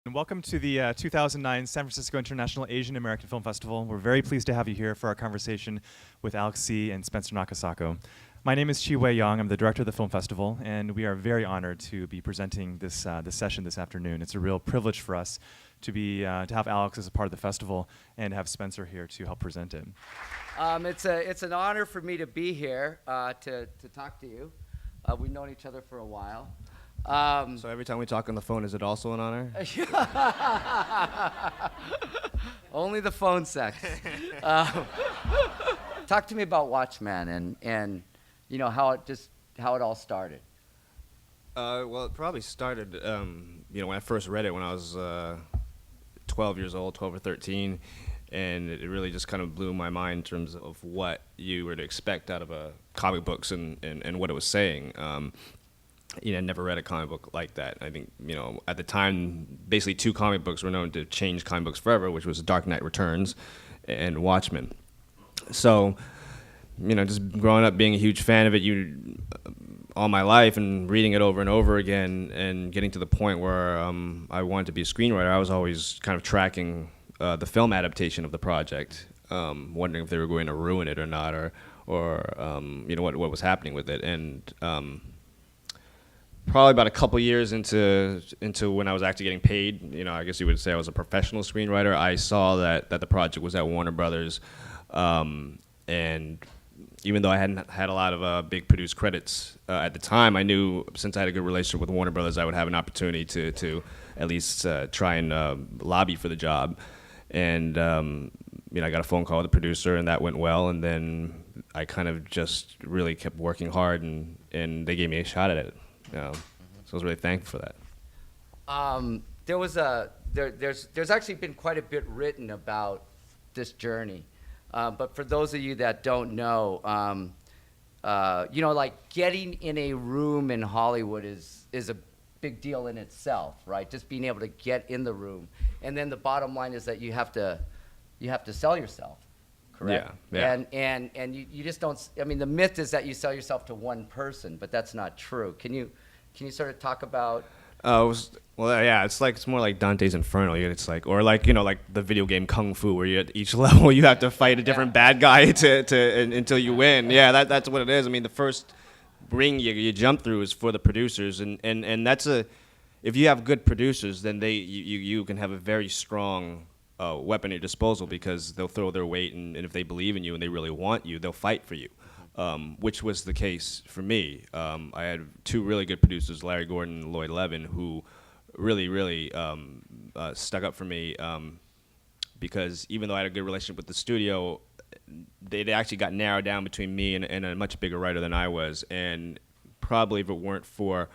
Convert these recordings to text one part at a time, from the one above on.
And welcome to the 2009 San Francisco International Asian American Film Festival. We're very pleased to have you here for our conversation with Alex Tse and Spencer Nakasako. My name is Chi Wei Young. I'm the director of the film festival, and we are very honored to be presenting this session this afternoon. It's a real privilege for us to have Alex as a part of the festival and have Spencer here to help present it. It's an honor for me to be here to talk to you. We've known each other for a while. So every time we talk on the phone, is it also an honor? Only the phone sex. Talk to me about Watchmen and you know how it all started. Well, it probably started when I first read it when I was 12 years old, 12 or 13, and it really just kind of blew my mind in terms of what you were to expect out of comic books and what it was saying. I never read a comic book like that. I think, at the time, basically two comic books were known to change comic books forever, which was Dark Knight Returns and Watchmen. So, just growing up being a huge fan of it all my life and reading it over and over again and getting to the point where I wanted to be a screenwriter, I was always kind of tracking the film adaptation of the project, wondering if they were going to ruin it or not, or what was happening with it. And probably about a couple years into when I was actually getting paid, I guess you would say I was a professional screenwriter, I saw that the project was at Warner Brothers, and even though I hadn't had a lot of big produced credits at the time, I knew since I had a good relationship with Warner Brothers, I would have an opportunity to at least try and lobby for the job. And I got a phone call with the producer, and that went well. And then I kind of just really kept working hard, and they gave me a shot at it. So I was really thankful for that. There's actually been quite a bit written about this journey, but for those of you that don't know, like getting in a room in Hollywood is a big deal in itself, right? Just being able to get in the room, and then the bottom line is that you have to sell yourself. Correct. Yeah. And you just don't. I mean, the myth is that you sell yourself to one person, but that's not true. Can you sort of talk about? It's more like Dante's Inferno. It's like, or like the video game Kung Fu, where you at each level you have to fight a different bad guy until you win. Yeah, that's what it is. I mean, the first ring you jump through is for the producers, and that's if you have good producers, then you can have a very strong weapon at your disposal, because they'll throw their weight, and if they believe in you and they really want you, they'll fight for you, which was the case for me. I had two really good producers, Larry Gordon and Lloyd Levin, who really stuck up for me, because even though I had a good relationship with the studio, they actually got narrowed down between me and a much bigger writer than I was, and probably if it weren't for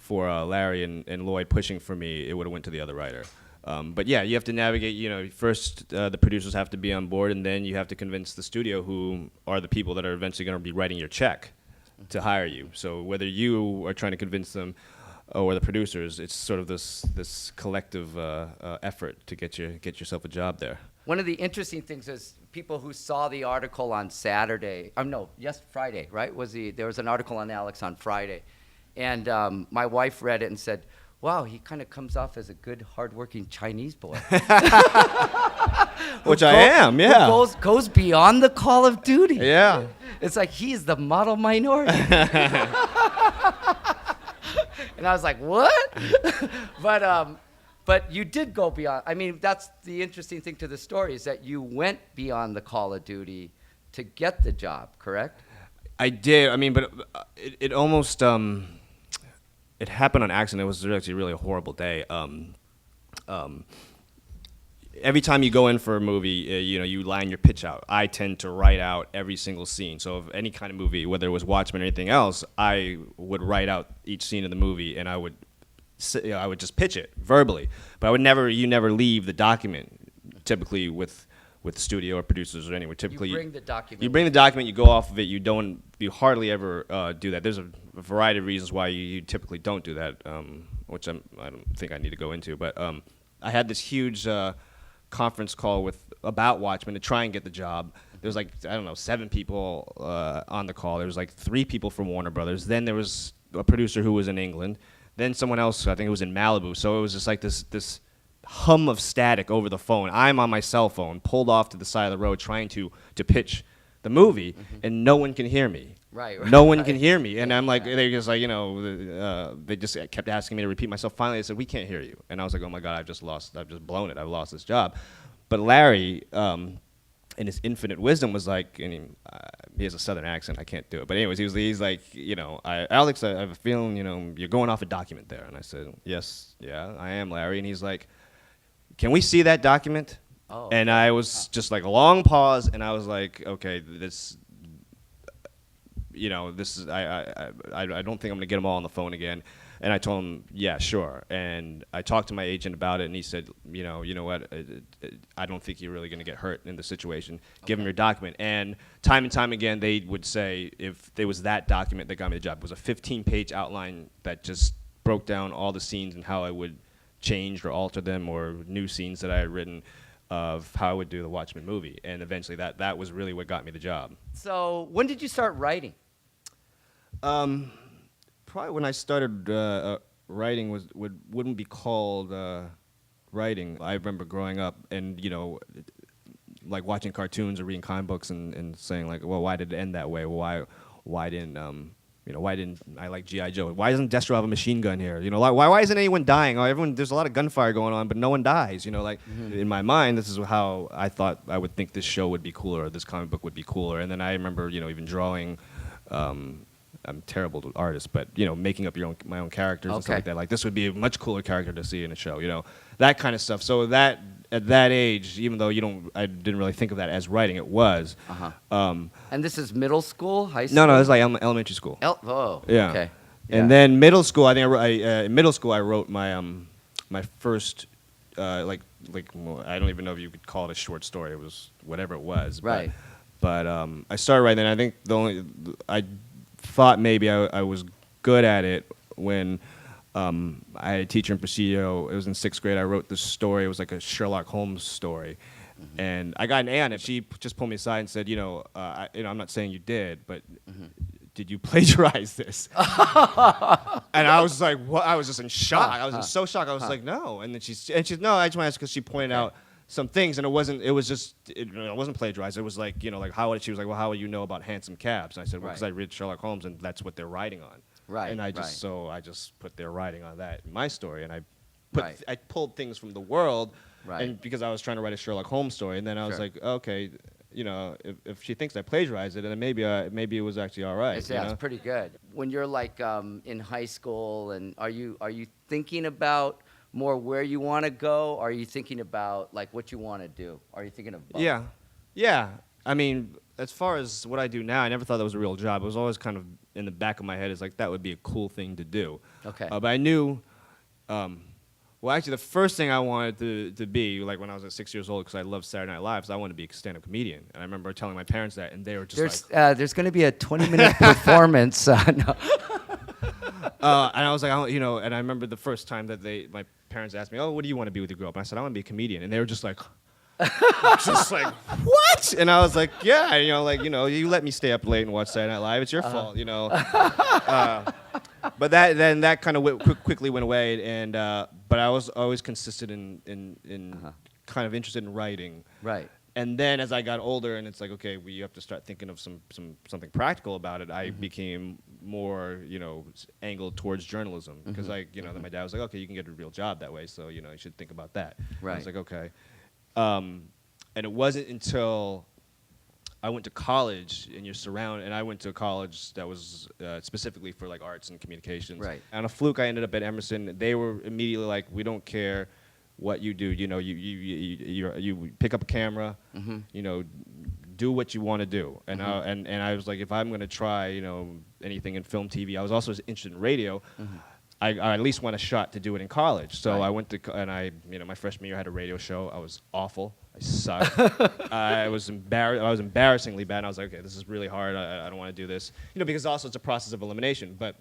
Larry and Lloyd pushing for me, it would have went to the other writer. But yeah, you have to navigate, first the producers have to be on board, and then you have to convince the studio, who are the people that are eventually going to be writing your check to hire you. So whether you are trying to convince them or the producers, it's sort of this collective effort to get yourself a job there. One of the interesting things is people who saw the article on Friday, right? There was an article on Alex on Friday, and my wife read it and said, "Wow, he kind of comes off as a good, hardworking Chinese boy." Which I am, yeah. Who goes beyond the call of duty. Yeah. It's like he's the model minority. And I was like, what? But you did go beyond. I mean, that's the interesting thing to the story, is that you went beyond the call of duty to get the job, correct? I did. I mean, but it almost... It happened on accident. It was actually really a horrible day. Every time you go in for a movie, you line your pitch out. I tend to write out every single scene. So if any kind of movie, whether it was Watchmen or anything else, I would write out each scene of the movie, and I would just pitch it verbally. But you never leave the document, typically with studio or producers or anywhere. Typically, you bring the document. You bring the document. You go off of it. You hardly ever do that. There's a variety of reasons why you typically don't do that, which I don't think I need to go into. But I had this huge conference call about Watchmen to try and get the job. There was 7 people on the call. There was 3 people from Warner Brothers. Then there was a producer who was in England. Then someone else, I think it was in Malibu. So it was just like this hum of static over the phone. I'm on my cell phone, pulled off to the side of the road, trying to pitch the movie, and no one can hear me. Right. No one can hear me, and I'm like, they're just like, they just kept asking me to repeat myself. Finally, they said, "We can't hear you," and I was like, "Oh my God, I've just blown it. I've lost this job." But Larry, in his infinite wisdom, was like, and he has a Southern accent. I can't do it, but anyways, he's like, Alex, I have a feeling, you're going off a document there, and I said, "Yes, yeah, I am, Larry," and he's like, "Can we see that document?" Oh. And I was just like a long pause, and I was like, "Okay, this is I don't think I'm gonna get them all on the phone again." And I told him, "Yeah, sure." And I talked to my agent about it, and he said, "You know what? I don't think you're really gonna get hurt in the situation. Give him your document." And time again, they would say if there was that document that got me the job. It was a 15-page outline that just broke down all the scenes and how I would change or alter them, or new scenes that I had written of how I would do the Watchmen movie. And eventually, that was really what got me the job. So when did you start writing? Probably when I started writing wouldn't be called writing. I remember growing up and like watching cartoons or reading comic books and saying like, well, why did it end that way? Well, why didn't I like G.I. Joe? Why doesn't Destro have a machine gun here? Why isn't anyone dying? There's a lot of gunfire going on, but no one dies. In my mind, this is how I thought I would think this show would be cooler, or this comic book would be cooler. And then I remember, even drawing. I'm terrible to artist, but making up my own characters and stuff like that. Like this would be a much cooler character to see in a show. That kind of stuff. So that at that age, even though I didn't really think of that as writing, it was. And this is middle school, high school? No, it's like elementary school. Oh, yeah. Okay. And then middle school, I think in middle school I wrote my my first well, I don't even know if you could call it a short story. It was whatever it was. Right. But I started writing. And I think I thought maybe I was good at it when I had a teacher in Presidio. It was in 6th grade. I wrote this story. It was like a Sherlock Holmes story. And I got an A on it. She just pulled me aside and said, I'm not saying you did, but did you plagiarize this? And I was like, what? I was just in shock. I was just so shocked. I was like, no. And then she no, I just want to ask because she pointed out some things, and it wasn't plagiarized. It was like, how would she was like, well, how would you know about handsome cabs? And I said, well, because I read Sherlock Holmes, and that's what they're writing on. Right. And I just put their writing on that in my story, and I pulled things from the world, and because I was trying to write a Sherlock Holmes story, and then I was like, okay, if she thinks I plagiarized it, then maybe it was actually all right. Yeah, it's pretty good. When you're like in high school, and are you thinking about more where you want to go? Or are you thinking about like what you want to do? Are you thinking of both? Yeah. I mean, as far as what I do now, I never thought that was a real job. It was always kind of in the back of my head. It's like that would be a cool thing to do. Okay. But I knew. Well, actually, the first thing I wanted to be, like when I was 6 years old, because I loved Saturday Night Live, is I wanted to be a stand-up comedian. And I remember telling my parents that, and they were just there's going to be a 20-minute performance. No. And I was like, and I remember the first time that my parents asked me, oh, what do you want to be when you grow up? And I said, I want to be a comedian. And they were just like, what? And I was like, yeah, you let me stay up late and watch Saturday Night Live. It's your fault, But that kind of quickly went away, and but I was always consistent in kind of interested in writing. Right. And then as I got older, and it's like, okay, well, you have to start thinking of something practical about it. I became more, angled towards journalism because, then my dad was like, okay, you can get a real job that way, so you should think about that. Right. I was like, okay. And it wasn't until I went to college, and I went to a college that was specifically for like arts and communications. Right. On a fluke, I ended up at Emerson. They were immediately like, we don't care what you do. You pick up a camera, do what you want to do. And I was like, if I'm going to try, anything in film, TV. I was also interested in radio. I at least want a shot to do it in college. So I went to, my freshman year I had a radio show. I was awful. I sucked. I was embarrassingly bad. And I was like, okay, this is really hard. I don't want to do this. Because also it's a process of elimination. But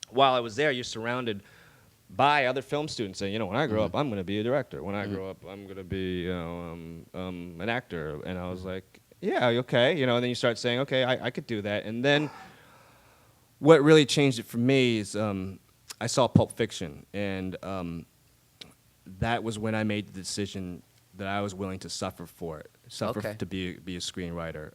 while I was there, you're surrounded by other film students saying, when I grow up, I'm going to be a director. When I grow up, I'm going to be, an actor. And I was like, yeah, okay. And then you start saying, okay, I could do that. And then what really changed it for me is I saw Pulp Fiction, and that was when I made the decision that I was willing to suffer for it, Okay. to be a screenwriter.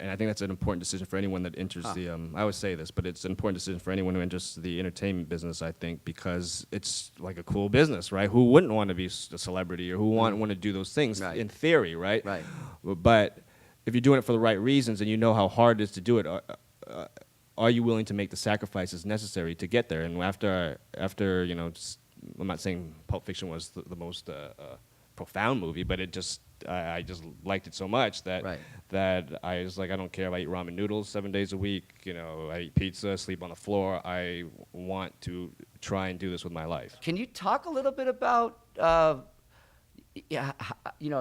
And I think that's an important decision for anyone that enters the. I always say this, but it's an important decision for anyone who enters the entertainment business. I think because it's like a cool business, right? Who wouldn't want to be a celebrity, or who want to do those things Right. in theory, right? Right. But if you're doing it for the right reasons and you know how hard it is to do it, are you willing to make the sacrifices necessary to get there? And after I'm not saying Pulp Fiction was the most profound movie, but I just liked it so much that Right. that I was like, I don't care if I eat ramen noodles 7 days a week. I eat pizza, sleep on the floor. I want to try and do this with my life. Can you talk a little bit about,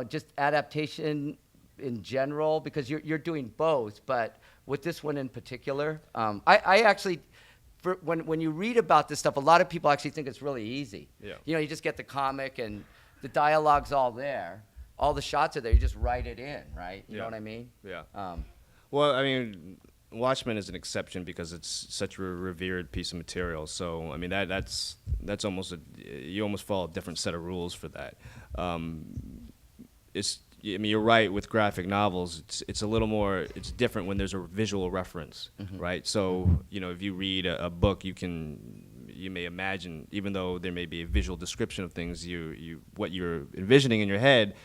just adaptation in general? Because you're doing both, but with this one in particular, I actually, when you read about this stuff, a lot of people actually think it's really easy. Yeah. You just get the comic and the dialogue's all there. All the shots are there. You just write it in, right? You know what I mean? Yeah. Um, Well, I mean, Watchmen is an exception because it's such a revered piece of material. So, I mean, that's almost you almost follow a different set of rules for that. You're right with graphic novels. It's a little more. It's different when there's a visual reference, right? So, if you read a book, you may imagine, even though there may be a visual description of things, what you're envisioning in your head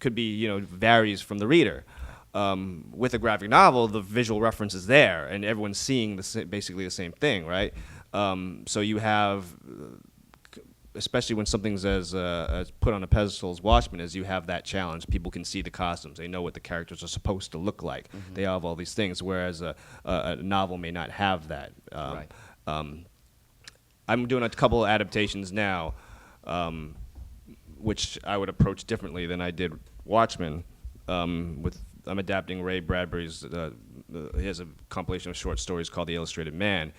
could be, varies from the reader. With a graphic novel, the visual reference is there, and everyone's seeing basically the same thing, right? So you have, especially when something's as put on a pedestal as Watchmen is, you have that challenge. People can see the costumes. They know what the characters are supposed to look like. They have all these things, whereas a novel may not have that. Right. I'm doing a couple of adaptations now, which I would approach differently than I did Watchmen. I'm adapting Ray Bradbury's. He has a compilation of short stories called The Illustrated Man.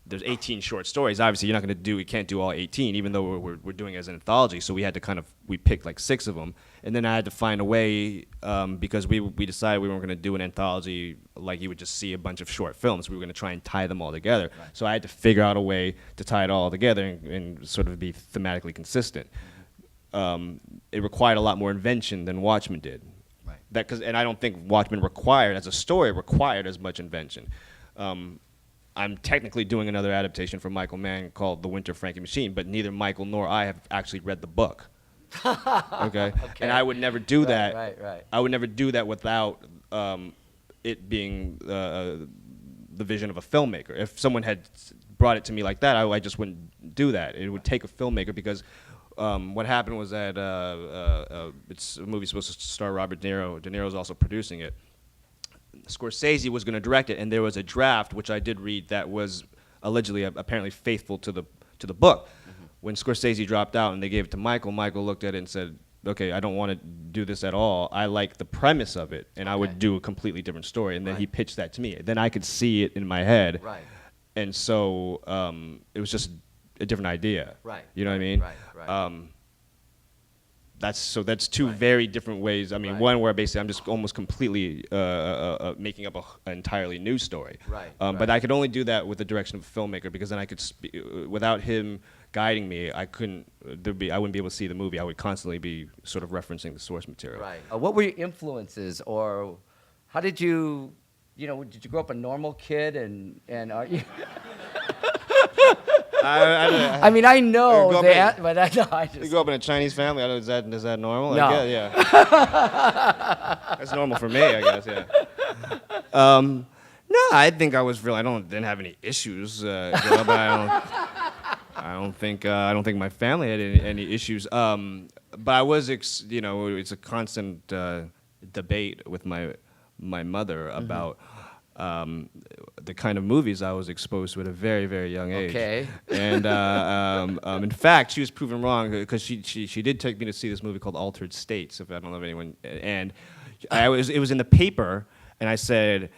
There's 18 short stories. Obviously, you can't do all 18, even though we're doing it as an anthology. So we had to we picked like 6 of them, and then I had to find a way because we decided we weren't going to do an anthology like you would just see a bunch of short films. We were going to try and tie them all together. Right. So I had to figure out a way to tie it all together and sort of be thematically consistent. It required a lot more invention than Watchmen did. Right. And I don't think Watchmen as a story required as much invention. I'm technically doing another adaptation from Michael Mann called The Winter Frankie Machine, but neither Michael nor I have actually read the book. Okay? And I would never do that. Right. I would never do that without it being the vision of a filmmaker. If someone had brought it to me like that, I just wouldn't do that. It would take a filmmaker because what happened was that it's a movie supposed to star Robert De Niro. De Niro's also producing it. Scorsese was going to direct it, and there was a draft which I did read that was allegedly apparently faithful to the book. When Scorsese dropped out and they gave it to Michael looked at it and said, "Okay, I don't want to do this at all. I like the premise of it, and I would do a completely different story." And then he pitched that to me. Then I could see it in my head, and so it was just a different idea. Right. You know what I mean? Right. That's two very different ways. I mean, one where basically I'm just almost completely making up an entirely new story. Right. But I could only do that with the direction of a filmmaker because then I could, without him guiding me, I wouldn't be able to see the movie. I would constantly be sort of referencing the source material. Right. What were your influences, or how did you, did you grow up a normal kid and are you? I mean, I know that, but I just... You grew up in a Chinese family. Is that normal? No. I guess, yeah. That's normal for me, I guess. Yeah. No, I think I was I didn't have any issues. But I don't think my family had any issues. But I was, it's a constant debate with my mother about. The kind of movies I was exposed to at a very, very young age. Okay. And in fact, she was proven wrong because she did take me to see this movie called Altered States, if I don't know if anyone. And it was in the paper, and I said,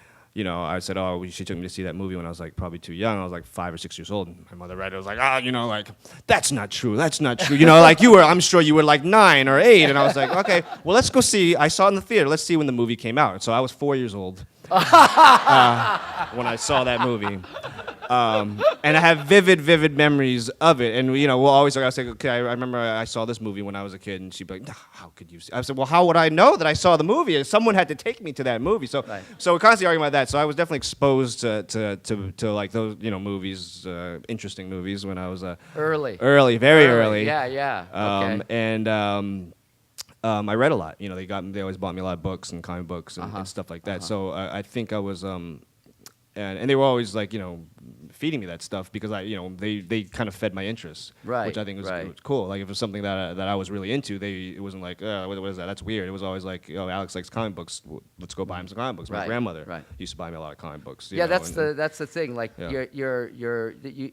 oh, she took me to see that movie when I was like probably too young. I was like 5 or 6 years old. And my mother read it. I was like, that's not true. That's not true. I'm sure you were like 9 or 8. And I was like, okay, well, let's go see. I saw it in the theater. Let's see when the movie came out. And so I was 4 years old. when I saw that movie. And I have vivid memories of it. And, we'll always I say, okay, I remember I saw this movie when I was a kid, and she'd be like, "Nah, how could you see?" I said, well, how would I know that I saw the movie? Someone had to take me to that movie. So, Right. so we're constantly arguing about that. So I was definitely exposed to like those, movies, interesting movies when I was Early. very early. Yeah. Okay. And I read a lot. They always bought me a lot of books and comic books and stuff like that. So I think I was, and they were always like, feeding me that stuff because they kind of fed my interests, Right, which I think was right. cool. Like if it was something that I was really into, it wasn't like, what is that? That's weird. It was always like, oh, Alex likes comic books. Let's go buy him some comic books. My Right, grandmother right. used to buy me a lot of comic books. Yeah, that's and- the thing. Like Yeah.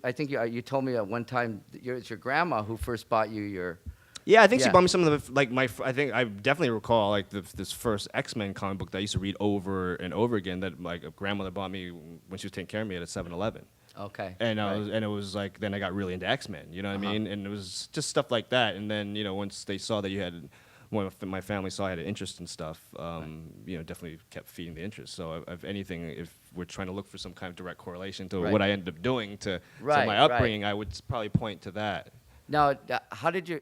I think you told me at one time it's your grandma who first bought you your. Yeah, I think she Yeah. bought me some of the I think I definitely recall like this first X-Men comic book that I used to read over and over again that like a grandmother bought me when she was taking care of me at a 7-Eleven. Okay. And right. it was like then I got really into X-Men, you know what I mean? And it was just stuff like that. And then once they saw that when my family saw I had an interest in stuff, definitely kept feeding the interest. So if anything, if we're trying to look for some kind of direct correlation to Right. what I ended up doing to Right, my right. upbringing, I would probably point to that. Now, how did you?